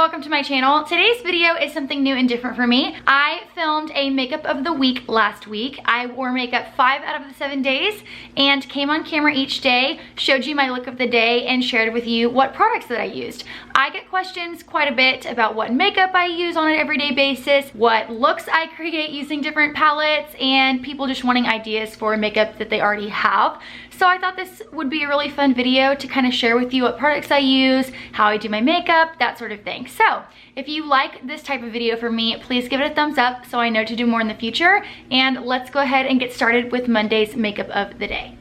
welcome to my channel. Today's video is something new and different for me. I filmed a makeup of the week last week. I wore makeup 5 out of the 7 days and came on camera each day, showed you my look of the day, and shared with you what products that I used. I get questions quite a bit about what makeup I use on an everyday basis, what looks I create using different palettes, and people just wanting ideas for makeup that they already have. So I thought this would be a really fun video to kind of share with you what products I use, how I do my makeup, that sort of thing. So if you like this type of video for me, please give it a thumbs up so I know to do more in the future. And let's go ahead and get started with Monday's makeup of the day.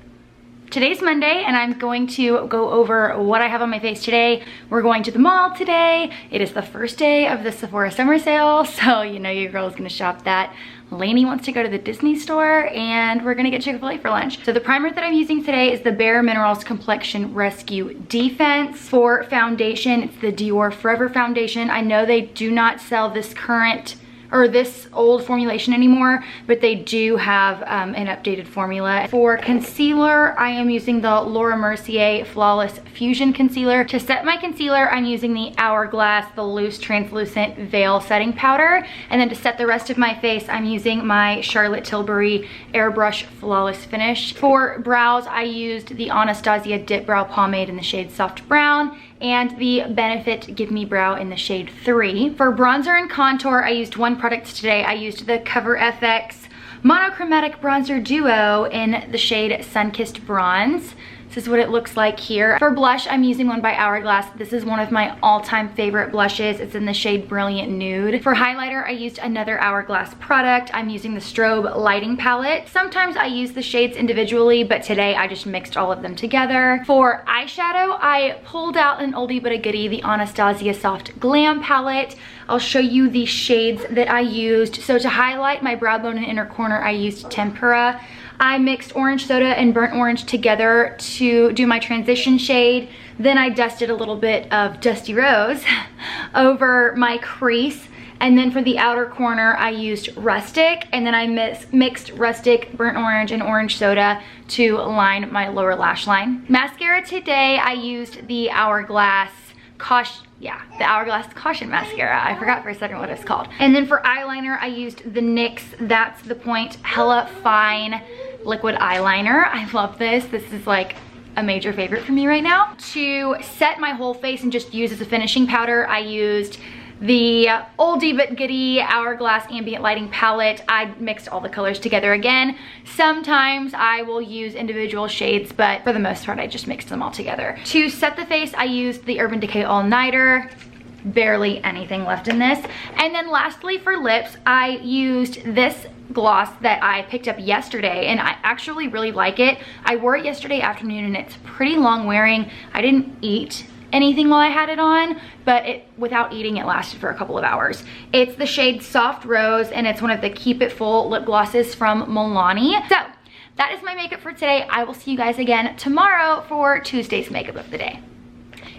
Today's Monday and I'm going to go over what I have on my face today. We're going to the mall today. It is the first day of the Sephora summer sale, so you know your girl is gonna shop that. Lainey wants to go to the Disney store and we're gonna get Chick-fil-A for lunch. So the primer that I'm using today is the Bare Minerals Complexion Rescue Defense. For foundation, it's the Dior Forever foundation. I know they do not sell this current or this old formulation anymore, but they do have an updated formula. For concealer, I am using the Laura Mercier Flawless Fusion Concealer. To set my concealer, I'm using the Hourglass, the loose translucent veil setting powder. And then to set the rest of my face, I'm using my Charlotte Tilbury Airbrush Flawless Finish. For brows, I used the Anastasia Dip Brow Pomade in the shade Soft Brown and the Benefit Give Me Brow in the shade 3. For bronzer and contour, I used one product today. I used the Cover FX Monochromatic Bronzer Duo in the shade Sunkissed Bronze. This is what it looks like here. For blush, I'm using one by Hourglass. This is one of my all-time favorite blushes. It's in the shade Brilliant Nude. For highlighter, I used another Hourglass product. I'm using the Strobe Lighting Palette. Sometimes I use the shades individually, but today I just mixed all of them together. For eyeshadow, I pulled out an oldie but a goodie, the Anastasia Soft Glam Palette. I'll show you the shades that I used. So to highlight my brow bone and inner corner, I used Tempera. I mixed orange soda and burnt orange together to do my transition shade. Then I dusted a little bit of Dusty Rose over my crease. And then for the outer corner, I used Rustic. And then I mixed Rustic, burnt orange, and orange soda to line my lower lash line. Mascara today, I used the Hourglass the Hourglass Caution Mascara. I forgot for a second what it's called. And then for eyeliner, I used the NYX That's the Point Hella Fine Liquid Eyeliner. I love this. This is like a major favorite for me right now. To set my whole face and just use as a finishing powder, I used the oldie but goodie Hourglass Ambient Lighting Palette. I mixed all the colors together again. Sometimes I will use individual shades, but for the most part, I just mixed them all together. To set the face, I used the Urban Decay All Nighter. Barely anything left in this. And then lastly, for lips, I used this gloss that I picked up yesterday and I actually really like it. I wore it yesterday afternoon and it's pretty long wearing. I didn't eat anything while I had it on, but without eating, it lasted for a couple of hours. It's the shade Soft Rose and it's one of the Keep It Full lip glosses from Milani. So that is my makeup for today. I will see you guys again tomorrow for Tuesday's makeup of the day.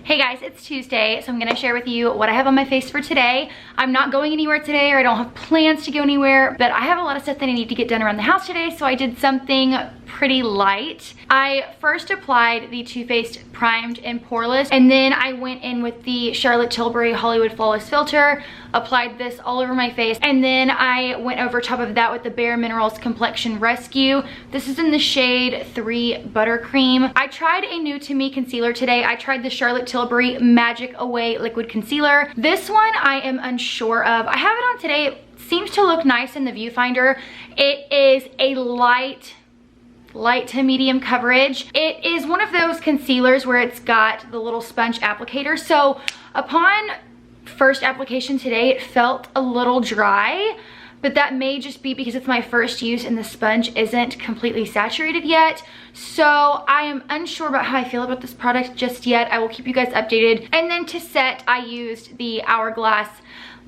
Hey guys, it's Tuesday, so I'm gonna share with you what I have on my face for today. I'm not going anywhere today, or I don't have plans to go anywhere, but I have a lot of stuff that I need to get done around the house today, so I did something pretty light. I first applied the Too Faced Primed and Poreless, and then I went in with the Charlotte Tilbury Hollywood Flawless Filter, applied this all over my face, and then I went over top of that with the Bare Minerals Complexion Rescue. This is in the shade 3 Buttercream. I tried a new to me concealer today. I tried the Charlotte Tilbury Magic Away Liquid Concealer. This one I am unsure of. I have it on today. It seems to look nice in the viewfinder. It is a light to medium coverage. It is one of those concealers where it's got the little sponge applicator. So upon first application today, it felt a little dry, but that may just be because it's my first use and the sponge isn't completely saturated yet. So I am unsure about how I feel about this product just yet. I will keep you guys updated. And then to set, I used the Hourglass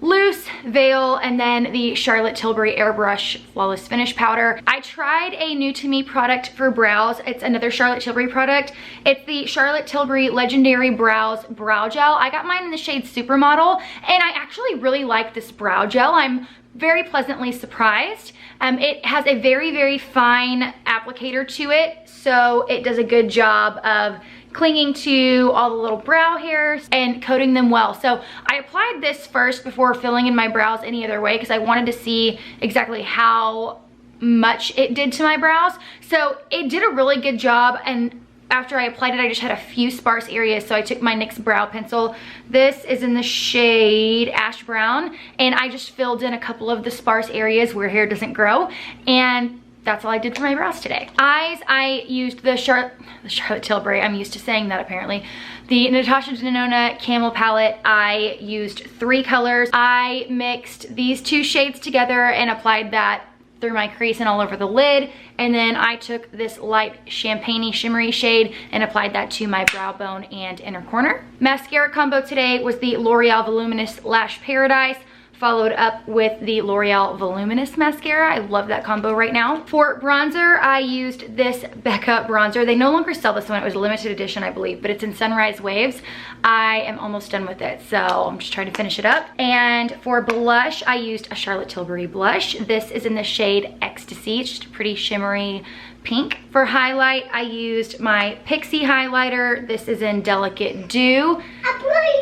Loose Veil and then the Charlotte Tilbury Airbrush Flawless Finish Powder. I tried a new to me product for brows. It's another Charlotte Tilbury product. It's the Charlotte Tilbury Legendary Brows Brow Gel. I got mine in the shade Supermodel and I actually really like this brow gel. I'm very pleasantly surprised. It has a very, very fine applicator to it, so it does a good job of clinging to all the little brow hairs and coating them well. So I applied this first before filling in my brows any other way because I wanted to see exactly how much it did to my brows. So it did a really good job, and after I applied it, I just had a few sparse areas, so I took my NYX brow pencil. This is in the shade Ash Brown, and I just filled in a couple of the sparse areas where hair doesn't grow, and that's all I did for my brows today. Eyes, I used the Charlotte Tilbury, I'm used to saying that apparently. The Natasha Denona Camel palette, I used 3 colors. I mixed these 2 shades together and applied that through my crease and all over the lid, and then I took this light champagne-y shimmery shade and applied that to my brow bone and inner corner. Mascara combo today was the L'Oreal Voluminous Lash Paradise, followed up with the L'Oreal Voluminous Mascara. I love that combo right now. For bronzer, I used this Becca bronzer. They no longer sell this one. It was a limited edition, I believe, but it's in Sunrise Waves. I am almost done with it, so I'm just trying to finish it up. And for blush, I used a Charlotte Tilbury blush. This is in the shade Ecstasy. It's just a pretty shimmery pink. For highlight, I used my Pixie highlighter. This is in Delicate Dew.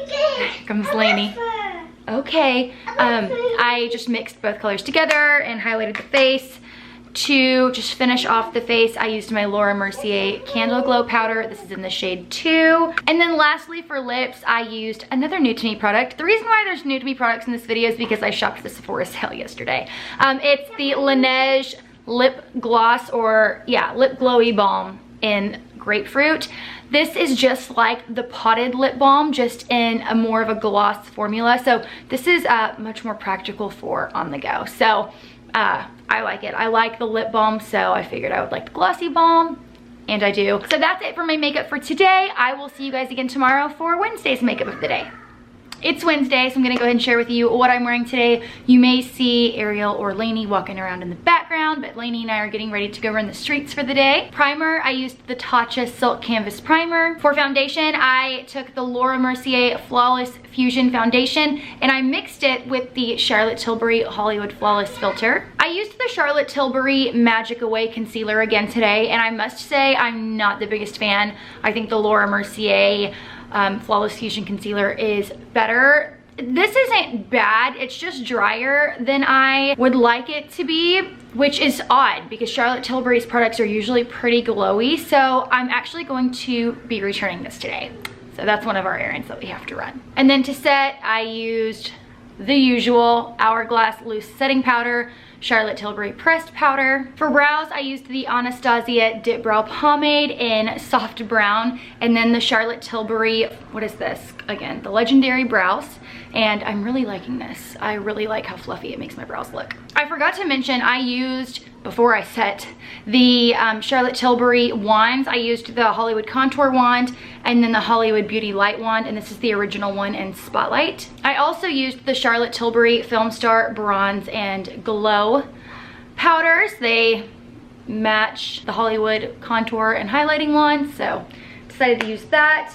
Here comes Lainey. Okay, I just mixed both colors together and highlighted the face. To just finish off the face, I used my Laura Mercier Candle Glow Powder. This is in the shade 2. And then lastly for lips, I used another new to me product. The reason why there's new to me products in this video is because I shopped the Sephora sale yesterday. It's the Laneige Lip Gloss, or yeah, Lip Glowy Balm in Grapefruit. This is just like the potted lip balm, just in a more of a gloss formula. So this is much more practical for on the go. So I like it. I like the lip balm, so I figured I would like the glossy balm, and I do. So that's it for my makeup for today. I will see you guys again tomorrow for Wednesday's makeup of the day. It's Wednesday, so I'm gonna go ahead and share with you what I'm wearing today. You may see Ariel or Lainey walking around in the background, but Lainey and I are getting ready to go run the streets for the day. Primer, I used the Tatcha Silk Canvas Primer. For foundation, I took the Laura Mercier Flawless Fusion Foundation, and I mixed it with the Charlotte Tilbury Hollywood Flawless Filter. I used the Charlotte Tilbury Magic Away Concealer again today, and I must say I'm not the biggest fan. I think the Laura Mercier Flawless Fusion Concealer is better. This isn't bad, it's just drier than I would like it to be, which is odd because Charlotte Tilbury's products are usually pretty glowy, so I'm actually going to be returning this today. So that's one of our errands that we have to run. And then to set, I used the usual Hourglass Loose Setting Powder, Charlotte Tilbury Pressed Powder. For brows, I used the Anastasia Dip Brow Pomade in Soft Brown, and then the Charlotte Tilbury, what is this? Again, the Legendary Brows, and I'm really liking this. I really like how fluffy it makes my brows look. I forgot to mention, I used, before I set, the Charlotte Tilbury wands. I used the Hollywood Contour Wand and then the Hollywood Beauty Light Wand, and this is the original one in Spotlight. I also used the Charlotte Tilbury Film Star Bronze and Glow powders. They match the Hollywood Contour and Highlighting Wand, so decided to use that.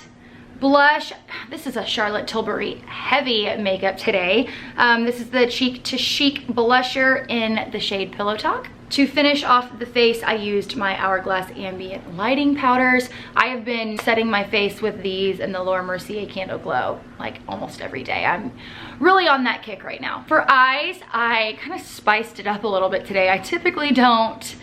Blush, this is a Charlotte Tilbury heavy makeup today. This is the Cheek to Chic blusher in the shade Pillow Talk. To finish off the face, I used my Hourglass Ambient Lighting Powders. I have been setting my face with these and the Laura Mercier Candle Glow like almost every day. I'm really on that kick right now. For eyes, I kind of spiced it up a little bit today. I typically don't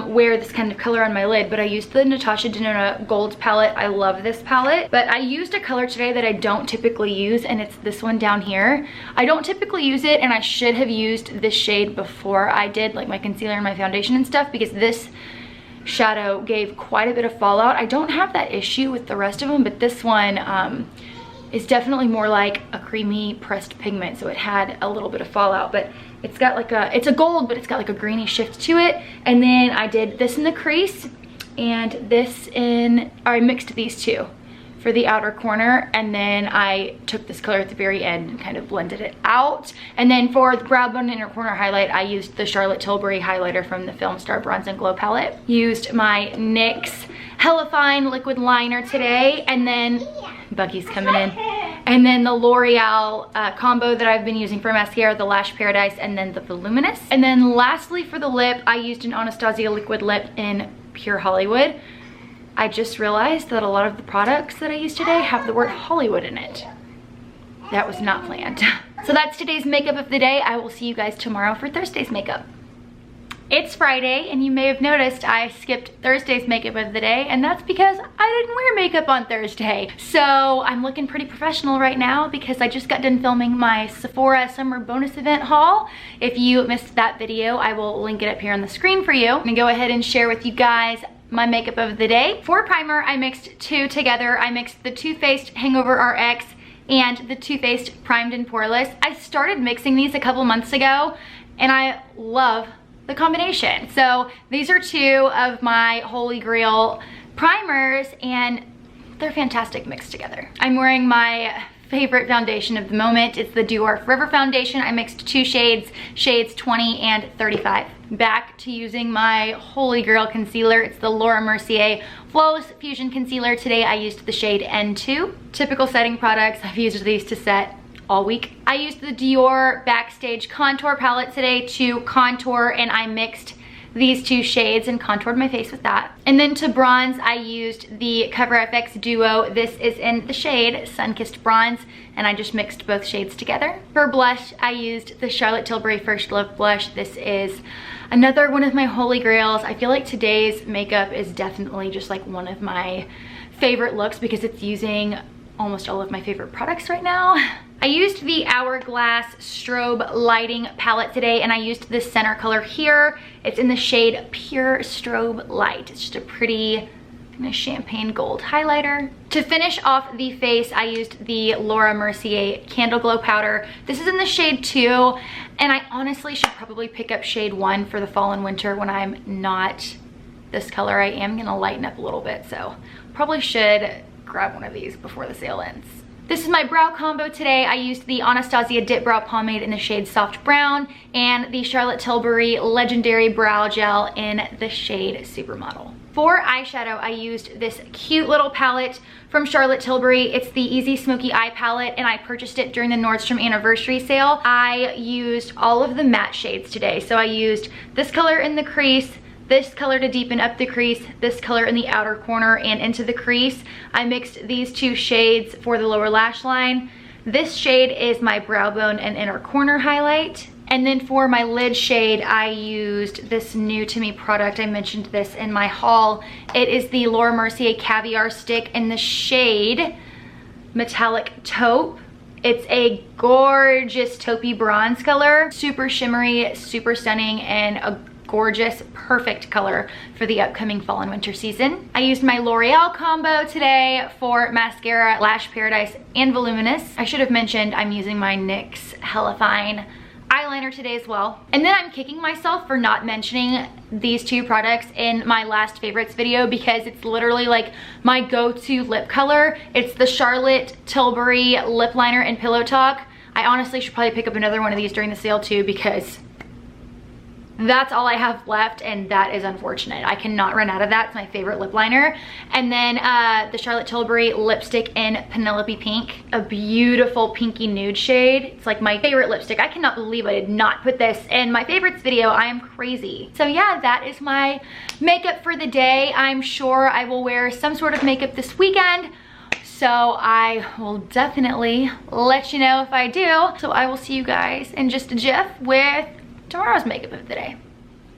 wear this kind of color on my lid, but I used the Natasha Denona Gold palette. I love this palette, but I used a color today that I don't typically use, and it's this one down here. I don't typically use it, and I should have used this shade before I did like my concealer and my foundation and stuff, because this shadow gave quite a bit of fallout. I don't have that issue with the rest of them, but this one is definitely more like a creamy pressed pigment, so it had a little bit of fallout, but it's got like it's a gold, but it's got like a greeny shift to it. And then I did this in the crease and this in, or I mixed these two for the outer corner, and then I took this color at the very end and kind of blended it out. And then for the brow bone and inner corner highlight, I used the Charlotte Tilbury highlighter from the Film Star Bronze and Glow palette. Used my NYX Hella Fine liquid liner today, and then Bucky's coming in. And then the L'Oreal combo that I've been using for mascara, the Lash Paradise, and then the Voluminous. And then lastly for the lip, I used an Anastasia liquid lip in Pure Hollywood. I just realized that a lot of the products that I used today have the word Hollywood in it. That was not planned. So that's today's makeup of the day. I will see you guys tomorrow for Thursday's makeup. It's Friday, and you may have noticed I skipped Thursday's makeup of the day, and that's because I didn't wear makeup on Thursday. So I'm looking pretty professional right now because I just got done filming my Sephora summer bonus event haul. If you missed that video, I will link it up here on the screen for you. I'm gonna go ahead and share with you guys my makeup of the day. For primer, I mixed two together. I mixed the Too Faced Hangover RX and the Too Faced Primed and Poreless. I started mixing these a couple months ago, and I love the combination. So these are two of my holy grail primers, and they're fantastic mixed together. I'm wearing my favorite foundation of the moment. It's the Dior Forever foundation. I mixed two shades, shades 20 and 35. Back to using my holy grail concealer. It's the Laura Mercier Flawless Fusion Concealer. Today I used the shade N2. Typical setting products, I've used these to set all week. I used the Dior Backstage Contour Palette today to contour, and I mixed these two shades and contoured my face with that. And then to bronze, I used the Cover FX Duo. This is in the shade Sun-Kissed Bronze, and I just mixed both shades together. For blush, I used the Charlotte Tilbury First Love Blush. This is another one of my holy grails. I feel like today's makeup is definitely just like one of my favorite looks because it's using almost all of my favorite products right now. I used the Hourglass Strobe Lighting Palette today, and I used this center color here. It's in the shade Pure Strobe Light. It's just a pretty kind of champagne gold highlighter. To finish off the face, I used the Laura Mercier Candle Glow Powder. This is in the shade 2, and I honestly should probably pick up shade 1 for the fall and winter when I'm not this color. I am gonna lighten up a little bit, so probably should grab one of these before the sale ends. This is my brow combo today. I used the Anastasia Dip Brow Pomade in the shade Soft Brown and the Charlotte Tilbury Legendary Brow Gel in the shade Supermodel. For eyeshadow, I used this cute little palette from Charlotte Tilbury. It's the Easy Smoky Eye palette, and I purchased it during the Nordstrom anniversary sale. I used all of the matte shades today. So I used this color in the crease, this color to deepen up the crease, this color in the outer corner and into the crease. I mixed these two shades for the lower lash line. This shade is my brow bone and inner corner highlight. And then for my lid shade, I used this new to me product. I mentioned this in my haul. It is the Laura Mercier Caviar Stick in the shade Metallic Taupe. It's a gorgeous taupey bronze color, super shimmery, super stunning, and a gorgeous, perfect color for the upcoming fall and winter season. I used my L'Oreal combo today for mascara, Lash Paradise, and Voluminous. I should have mentioned I'm using my NYX Hella Fine eyeliner today as well. And then I'm kicking myself for not mentioning these two products in my last favorites video because it's literally like my go-to lip color. It's the Charlotte Tilbury Lip Liner in Pillow Talk. I honestly should probably pick up another one of these during the sale too because that's all I have left, and that is unfortunate. I cannot run out of that. It's my favorite lip liner. And then the Charlotte Tilbury lipstick in Penelope Pink, a beautiful pinky nude shade. It's like my favorite lipstick. I cannot believe I did not put this in my favorites video. I am crazy. So yeah, that is my makeup for the day. I'm sure I will wear some sort of makeup this weekend, so I will definitely let you know if I do. So I will see you guys in just a jiff with tomorrow's makeup of the day.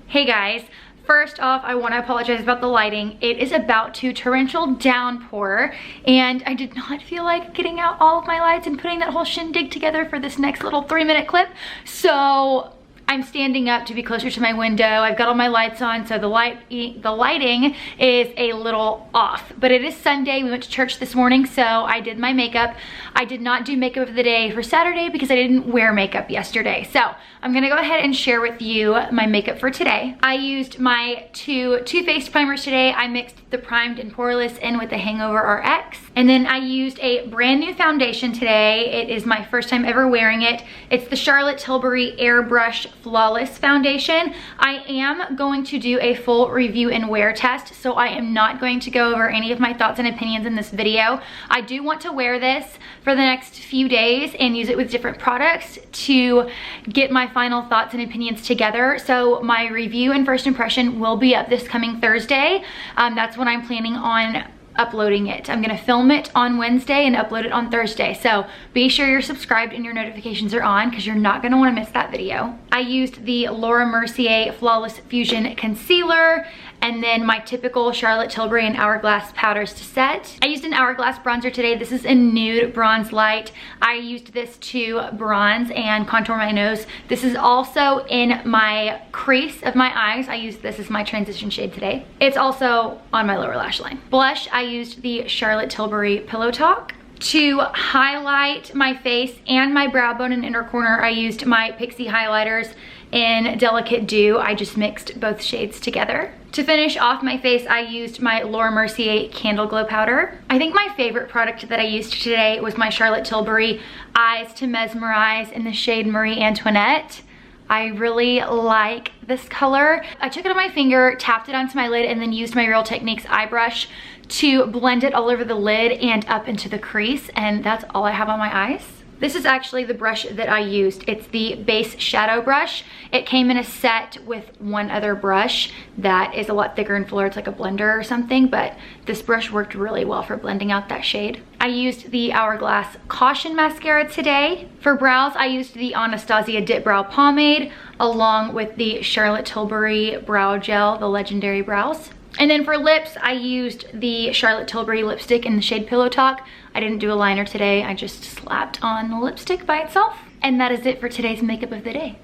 Hey guys, first off, I want to apologize about the lighting. It is about to torrential downpour, and I did not feel like getting out all of my lights and putting that whole shindig together for this next little 3-minute clip. So I'm standing up to be closer to my window. I've got all my lights on, so the lighting is a little off. But it is Sunday. We went to church this morning, so I did my makeup. I did not do makeup of the day for Saturday because I didn't wear makeup yesterday. So I'm gonna go ahead and share with you my makeup for today. I used my two Too Faced primers today. I mixed the Primed and Poreless in with the Hangover RX. And then I used a brand new foundation today. It is my first time ever wearing it. It's the Charlotte Tilbury Airbrush Flawless Foundation. I am going to do a full review and wear test, so I am not going to go over any of my thoughts and opinions in this video. I do want to wear this for the next few days and use it with different products to get my final thoughts and opinions together. So my review and first impression will be up this coming Thursday. That's when I'm planning on uploading it. I'm gonna film it on Wednesday and upload it on Thursday. So be sure you're subscribed and your notifications are on because you're not gonna wanna miss that video. I used the Laura Mercier Flawless Fusion Concealer and then my typical Charlotte Tilbury and Hourglass powders to set. I used an Hourglass bronzer today. This is a nude bronze light. I used this to bronze and contour my nose. This is also in my crease of my eyes. I used this as my transition shade today. It's also on my lower lash line. Blush, I used the Charlotte Tilbury Pillow Talk. To highlight my face and my brow bone and inner corner, I used my Pixie highlighters in Delicate Dew. I just mixed both shades together. To finish off my face, I used my Laura Mercier Candle Glow Powder. I think my favorite product that I used today was my Charlotte Tilbury Eyes to Mesmerize in the shade Marie Antoinette. I really like this color. I took it on my finger, tapped it onto my lid, and then used my Real Techniques eye brush to blend it all over the lid and up into the crease, and that's all I have on my eyes. This is actually the brush that I used. It's the base shadow brush. It came in a set with one other brush that is a lot thicker and fuller. It's like a blender or something, but this brush worked really well for blending out that shade. I used the Hourglass Caution Mascara today. For brows, I used the Anastasia Dip Brow Pomade along with the Charlotte Tilbury Brow Gel, the Legendary Brows. And then for lips, I used the Charlotte Tilbury lipstick in the shade Pillow Talk. I didn't do a liner today. I just slapped on the lipstick by itself. And that is it for today's makeup of the day.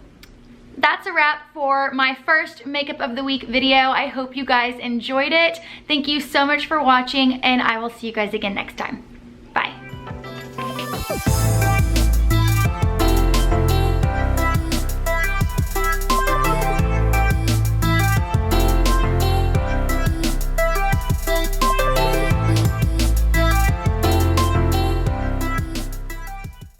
That's a wrap for my first makeup of the week video. I hope you guys enjoyed it. Thank you so much for watching, and I will see you guys again next time. Bye.